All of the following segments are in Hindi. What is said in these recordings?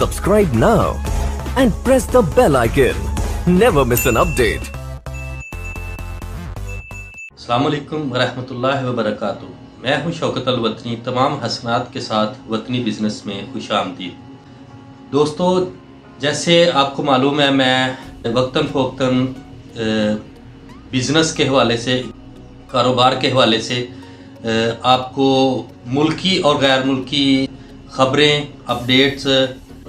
Subscribe now and press the bell icon. Never miss an update. अस्सलाम वालेकुम वरहमतुल्लाहि वबरकातुहू। मैं हूं शौकत अल वतनी। तमाम हसनात के साथ वतनी बिज़नेस में खुशामदीद। दोस्तों, जैसे आपको मालूम है, मैं वक्तन फ़वक्तन बिज़नेस के हवाले से, कारोबार के हवाले से आपको मुल्की और गैर मुल्की ख़बरें, अपडेट्स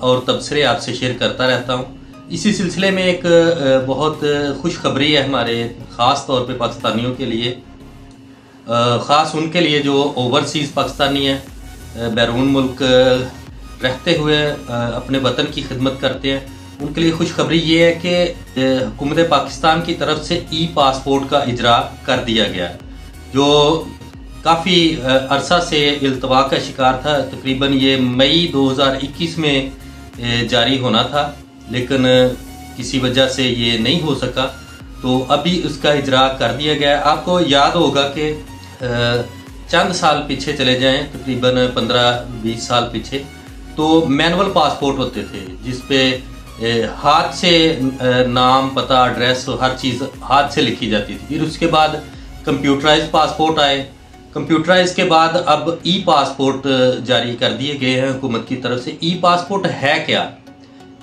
और तबसरे आपसे शेयर करता रहता हूँ। इसी सिलसिले में एक बहुत खुशखबरी है हमारे ख़ास तौर पे पाकिस्तानियों के लिए, ख़ास उनके लिए जो ओवरसीज़ पाकिस्तानी हैं, बैरून मुल्क रहते हुए अपने वतन की खिदमत करते हैं। उनके लिए खुशखबरी ये है कि हुकूमत पाकिस्तान की तरफ से ई पासपोर्ट का इजरा कर दिया गया, जो काफ़ी अरसा से इल्तवा का शिकार था। तकरीबन ये मई 2021 में जारी होना था, लेकिन किसी वजह से ये नहीं हो सका, तो अभी उसका इजरा कर दिया गया। आपको याद होगा कि चंद साल पीछे चले जाएं, तकरीबन 15-20 साल पीछे, तो मैनुअल पासपोर्ट होते थे जिसपे हाथ से नाम, पता, एड्रेस, हर चीज़ हाथ से लिखी जाती थी। फिर उसके बाद कंप्यूटराइज पासपोर्ट आए। कंप्यूटराइज के बाद अब ई पासपोर्ट जारी कर दिए गए हैं हुकूमत की तरफ से। ई पासपोर्ट है क्या?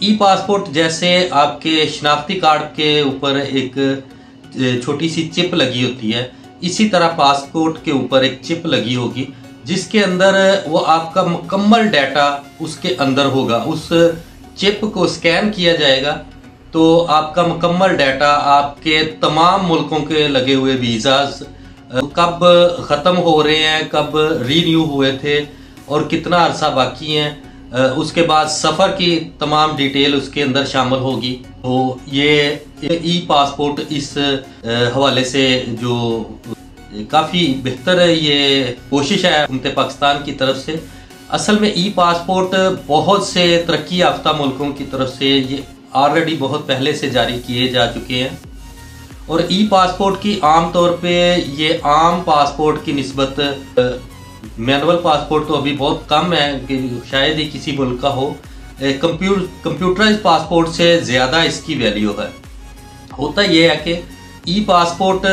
ई पासपोर्ट जैसे आपके शनाख्ती कार्ड के ऊपर एक छोटी सी चिप लगी होती है, इसी तरह पासपोर्ट के ऊपर एक चिप लगी होगी, जिसके अंदर वो आपका मुकम्मल डाटा उसके अंदर होगा। उस चिप को स्कैन किया जाएगा तो आपका मुकम्मल डाटा, आपके तमाम मुल्कों के लगे हुए वीज़ाज कब ख़त्म हो रहे हैं, कब रीन्यू हुए थे और कितना अरसा बाकी हैं, उसके बाद सफ़र की तमाम डिटेल उसके अंदर शामिल होगी। तो ये ई पासपोर्ट इस हवाले से जो काफ़ी बेहतर ये कोशिश है हुकूमत पाकिस्तान की तरफ से। असल में ई पासपोर्ट बहुत से तरक्की याफ्ता मुल्कों की तरफ से ये ऑलरेडी बहुत पहले से जारी किए जा चुके हैं, और ई पासपोर्ट की आम तौर पे ये आम पासपोर्ट की निस्बत मैनुअल पासपोर्ट तो अभी बहुत कम है कि शायद ही किसी मुल्क का हो। कंप्यूटराइज पासपोर्ट से ज़्यादा इसकी वैल्यू है। होता ये है कि ई पासपोर्ट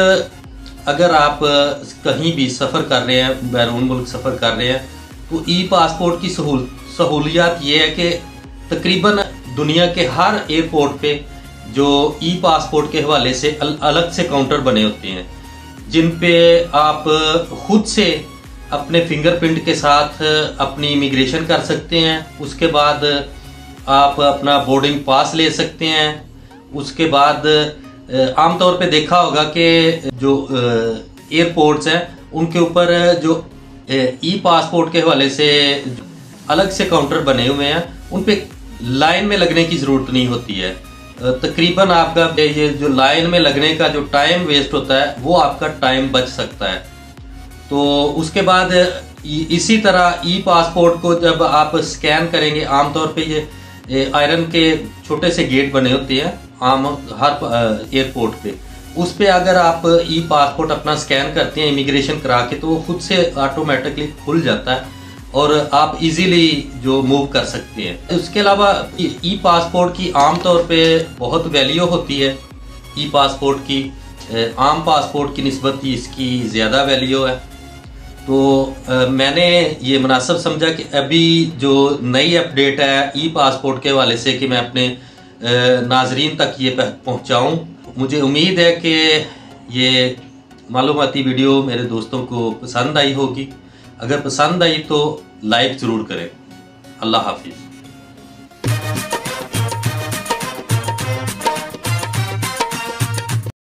अगर आप कहीं भी सफ़र कर रहे हैं, बैरून मुल्क सफ़र कर रहे हैं, तो ई पासपोर्ट की सहूलियत ये है कि तकरीबन दुनिया के हर एयरपोर्ट पे जो ई पासपोर्ट के हवाले से अलग से काउंटर बने होते हैं, जिन पे आप खुद से अपने फिंगरप्रिंट के साथ अपनी इमिग्रेशन कर सकते हैं। उसके बाद आप अपना बोर्डिंग पास ले सकते हैं। उसके बाद आमतौर पे देखा होगा कि जो एयरपोर्ट्स हैं उनके ऊपर जो ई पासपोर्ट के हवाले से अलग से काउंटर बने हुए हैं, उन पे लाइन में लगने की ज़रूरत नहीं होती है। तकरीबन आपका ये जो लाइन में लगने का जो टाइम वेस्ट होता है, वो आपका टाइम बच सकता है। तो उसके बाद इसी तरह ई पासपोर्ट को जब आप स्कैन करेंगे, आमतौर पे ये आयरन के छोटे से गेट बने होते हैं आम हर एयरपोर्ट पे, उस पे अगर आप ई पासपोर्ट अपना स्कैन करते हैं इमिग्रेशन करा के, तो वो खुद से ऑटोमेटिकली खुल जाता है और आप इजीली जो मूव कर सकते हैं। उसके अलावा ई पासपोर्ट की आम तौर पे बहुत वैल्यू होती है। ई पासपोर्ट की आम पासपोर्ट की निस्बत इसकी ज़्यादा वैल्यू है। तो मैंने ये मुनासिब समझा कि अभी जो नई अपडेट है ई पासपोर्ट के हवाले से कि मैं अपने नाजरीन तक ये पहुँचाऊँ। मुझे उम्मीद है कि ये मालूमाती वीडियो मेरे दोस्तों को पसंद आई होगी। अगर पसंद आई तो लाइक ज़रूर करें। अल्लाह हाफिज़।